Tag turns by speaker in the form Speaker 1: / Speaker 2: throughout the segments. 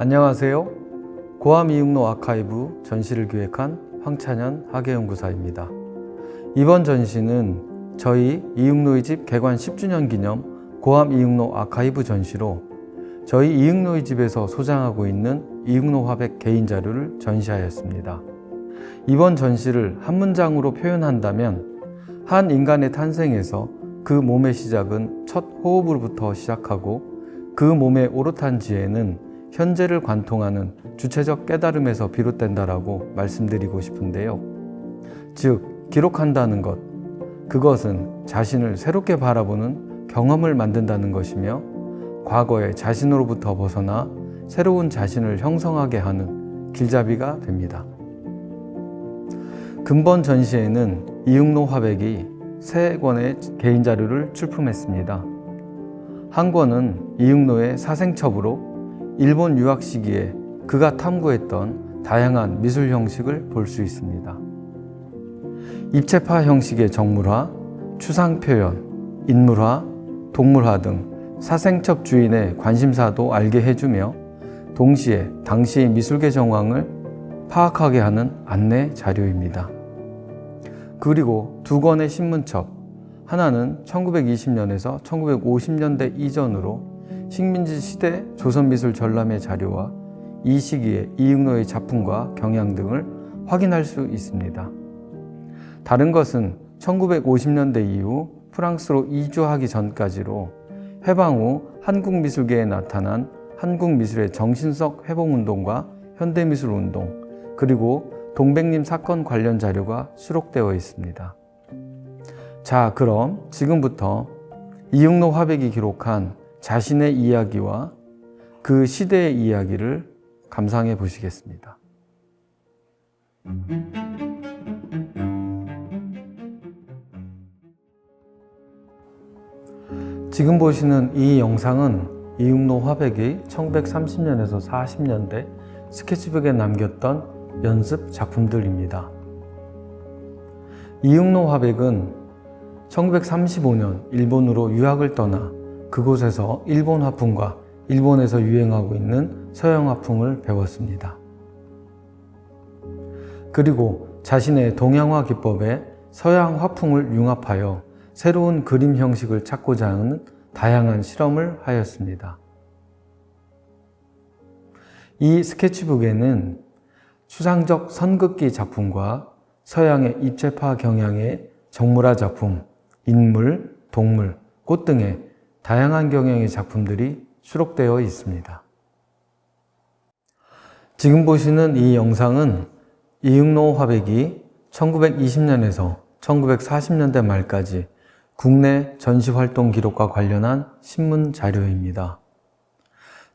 Speaker 1: 안녕하세요. 고암 이육로 아카이브 전시를 기획한 황찬현 학예연구사입니다. 이번 전시는 저희 이육로의 집 개관 10주년 기념 고암 이육로 아카이브 전시로 저희 이육로의 집에서 소장하고 있는 이육로 화백 개인 자료를 전시하였습니다. 이번 전시를 한 문장으로 표현한다면 한 인간의 탄생에서 그 몸의 시작은 첫 호흡으로부터 시작하고 그 몸의 오롯한 지혜는 현재를 관통하는 주체적 깨달음에서 비롯된다라고 말씀드리고 싶은데요. 즉, 기록한다는 것, 그것은 자신을 새롭게 바라보는 경험을 만든다는 것이며 과거의 자신으로부터 벗어나 새로운 자신을 형성하게 하는 길잡이가 됩니다. 근본 전시회는 이육로 화백이 3권의 개인 자료를 출품했습니다. 한 권은 이육로의 사생첩으로 일본 유학 시기에 그가 탐구했던 다양한 미술 형식을 볼 수 있습니다. 입체파 형식의 정물화, 추상표현, 인물화, 동물화 등 사생첩 주인의 관심사도 알게 해주며 동시에 당시의 미술계 정황을 파악하게 하는 안내 자료입니다. 그리고 2권의 신문첩, 하나는 1920년에서 1950년대 이전으로 식민지 시대 조선미술 전람회 자료와 이 시기의 이육로의 작품과 경향 등을 확인할 수 있습니다. 다른 것은 1950년대 이후 프랑스로 이주하기 전까지로 해방 후 한국 미술계에 나타난 한국 미술의 정신적 회복운동과 현대미술운동, 그리고 동백님 사건 관련 자료가 수록되어 있습니다. 자, 그럼 지금부터 이육로 화백이 기록한 자신의 이야기와 그 시대의 이야기를 감상해 보시겠습니다. 지금 보시는 이 영상은 이육로 화백이 1930년에서 40년대 스케치북에 남겼던 연습 작품들입니다. 이육로 화백은 1935년 일본으로 유학을 떠나 그곳에서 일본 화풍과 일본에서 유행하고 있는 서양 화풍을 배웠습니다. 그리고 자신의 동양화 기법에 서양 화풍을 융합하여 새로운 그림 형식을 찾고자 하는 다양한 실험을 하였습니다. 이 스케치북에는 추상적 선긋기 작품과 서양의 입체파 경향의 정물화 작품, 인물, 동물, 꽃 등의 다양한 경향의 작품들이 수록되어 있습니다. 지금 보시는 이 영상은 이육로 화백이 1920년에서 1940년대 말까지 국내 전시활동 기록과 관련한 신문 자료입니다.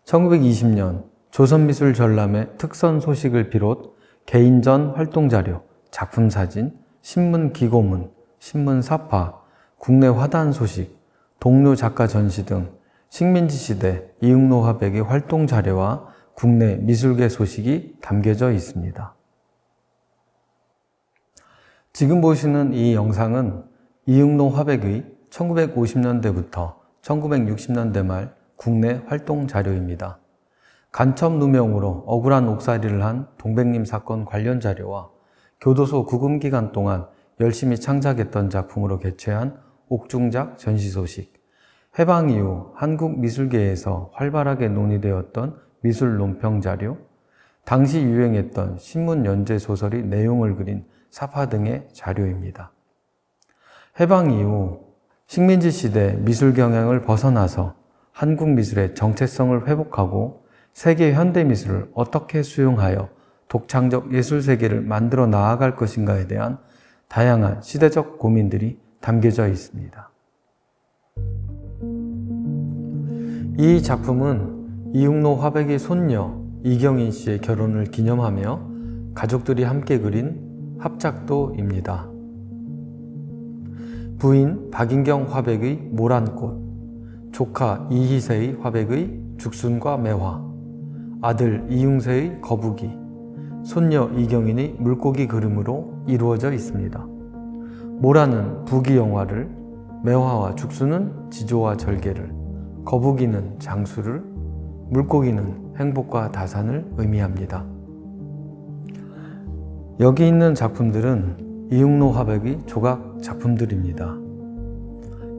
Speaker 1: 1920년 조선미술 전람회 특선 소식을 비롯 개인전 활동 자료, 작품 사진, 신문 기고문, 신문 사파, 국내 화단 소식, 동료 작가 전시 등 식민지 시대 이육로 화백의 활동 자료와 국내 미술계 소식이 담겨져 있습니다. 지금 보시는 이 영상은 이육로 화백의 1950년대부터 1960년대 말 국내 활동 자료입니다. 간첩 누명으로 억울한 옥살이를 한 동백님 사건 관련 자료와 교도소 구금 기간 동안 열심히 창작했던 작품으로 개최한 옥중작 전시 소식, 해방 이후 한국 미술계에서 활발하게 논의되었던 미술 논평 자료, 당시 유행했던 신문 연재 소설의 내용을 그린 사파 등의 자료입니다. 해방 이후 식민지 시대 미술 경향을 벗어나서 한국 미술의 정체성을 회복하고 세계 현대 미술을 어떻게 수용하여 독창적 예술 세계를 만들어 나아갈 것인가에 대한 다양한 시대적 고민들이 담겨져 있습니다. 이 작품은 이육로 화백의 손녀 이경인 씨의 결혼을 기념하며 가족들이 함께 그린 합작도입니다. 부인 박인경 화백의 모란꽃, 조카 이희세의 화백의 죽순과 매화, 아들 이융세의 거북이, 손녀 이경인의 물고기 그림으로 이루어져 있습니다. 모란은 부귀영화를, 매화와 죽순은 지조와 절개를, 거북이는 장수를, 물고기는 행복과 다산을 의미합니다. 여기 있는 작품들은 이육로 화백의 조각 작품들입니다.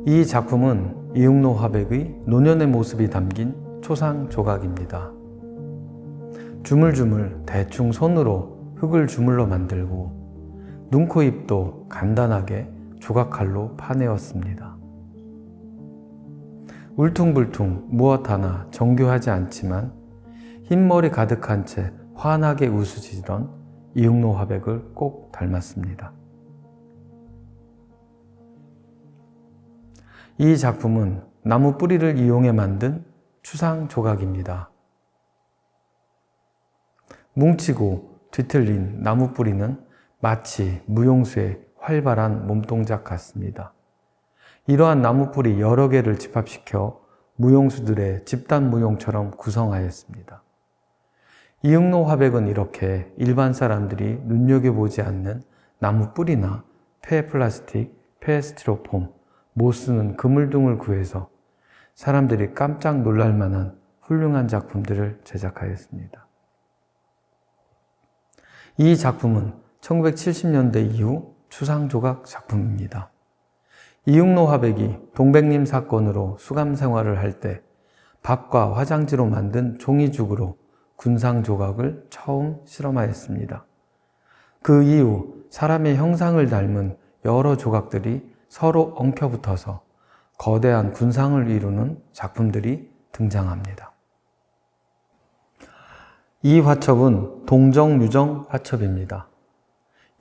Speaker 1: 이 작품은 이육로 화백의 노년의 모습이 담긴 초상 조각입니다. 주물주물 대충 손으로 흙을 주물러 만들고 눈, 코, 입도 간단하게 조각칼로 파내었습니다. 울퉁불퉁 무엇 하나 정교하지 않지만 흰머리 가득한 채 환하게 웃으시던 이육로 화백을 꼭 닮았습니다. 이 작품은 나무 뿌리를 이용해 만든 추상 조각입니다. 뭉치고 뒤틀린 나무 뿌리는 마치 무용수의 활발한 몸동작 같습니다. 이러한 나무 뿌리 여러 개를 집합시켜 무용수들의 집단 무용처럼 구성하였습니다. 이육로 화백은 이렇게 일반 사람들이 눈여겨보지 않는 나무 뿌리나 폐 플라스틱, 폐 스티로폼, 못 쓰는 그물 등을 구해서 사람들이 깜짝 놀랄 만한 훌륭한 작품들을 제작하였습니다. 이 작품은 1970년대 이후 추상조각 작품입니다. 이육로 화백이 동백림 사건으로 수감 생활을 할 때 밥과 화장지로 만든 종이죽으로 군상조각을 처음 실험하였습니다. 그 이후 사람의 형상을 닮은 여러 조각들이 서로 엉켜붙어서 거대한 군상을 이루는 작품들이 등장합니다. 이 화첩은 동정유정 화첩입니다.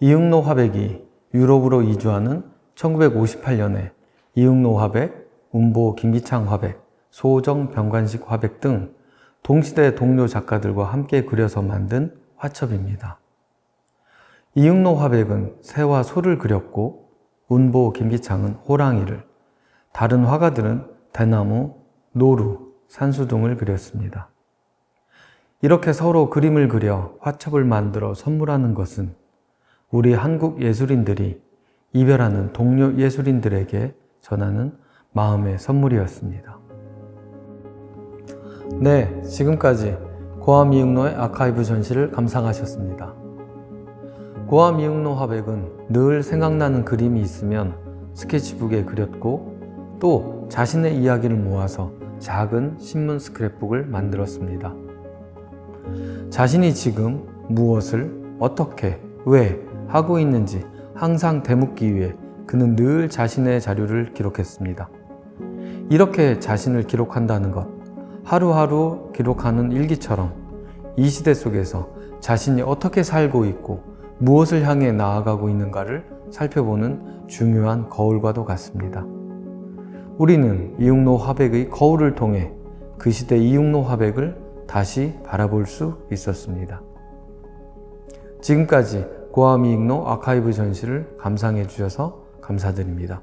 Speaker 1: 이육로 화백이 유럽으로 이주하는 1958년에 이육로 화백, 운보 김기창 화백, 소정 병관식 화백 등 동시대 동료 작가들과 함께 그려서 만든 화첩입니다. 이육로 화백은 새와 소를 그렸고 운보 김기창은 호랑이를, 다른 화가들은 대나무, 노루, 산수 등을 그렸습니다. 이렇게 서로 그림을 그려 화첩을 만들어 선물하는 것은 우리 한국 예술인들이 이별하는 동료 예술인들에게 전하는 마음의 선물이었습니다. 네, 지금까지 고암 이육로의 아카이브 전시를 감상하셨습니다. 고암 이육로 화백은 늘 생각나는 그림이 있으면 스케치북에 그렸고 또 자신의 이야기를 모아서 작은 신문 스크랩북을 만들었습니다. 자신이 지금 무엇을 어떻게 왜 하고 있는지 항상 되묻기 위해 그는 늘 자신의 자료를 기록했습니다. 이렇게 자신을 기록한다는 것, 하루하루 기록하는 일기처럼 이 시대 속에서 자신이 어떻게 살고 있고 무엇을 향해 나아가고 있는가를 살펴보는 중요한 거울과도 같습니다. 우리는 이육로 화백의 거울을 통해 그 시대 이육로 화백을 다시 바라볼 수 있었습니다. 지금까지 고암 이육로 아카이브 전시를 감상해 주셔서 감사드립니다.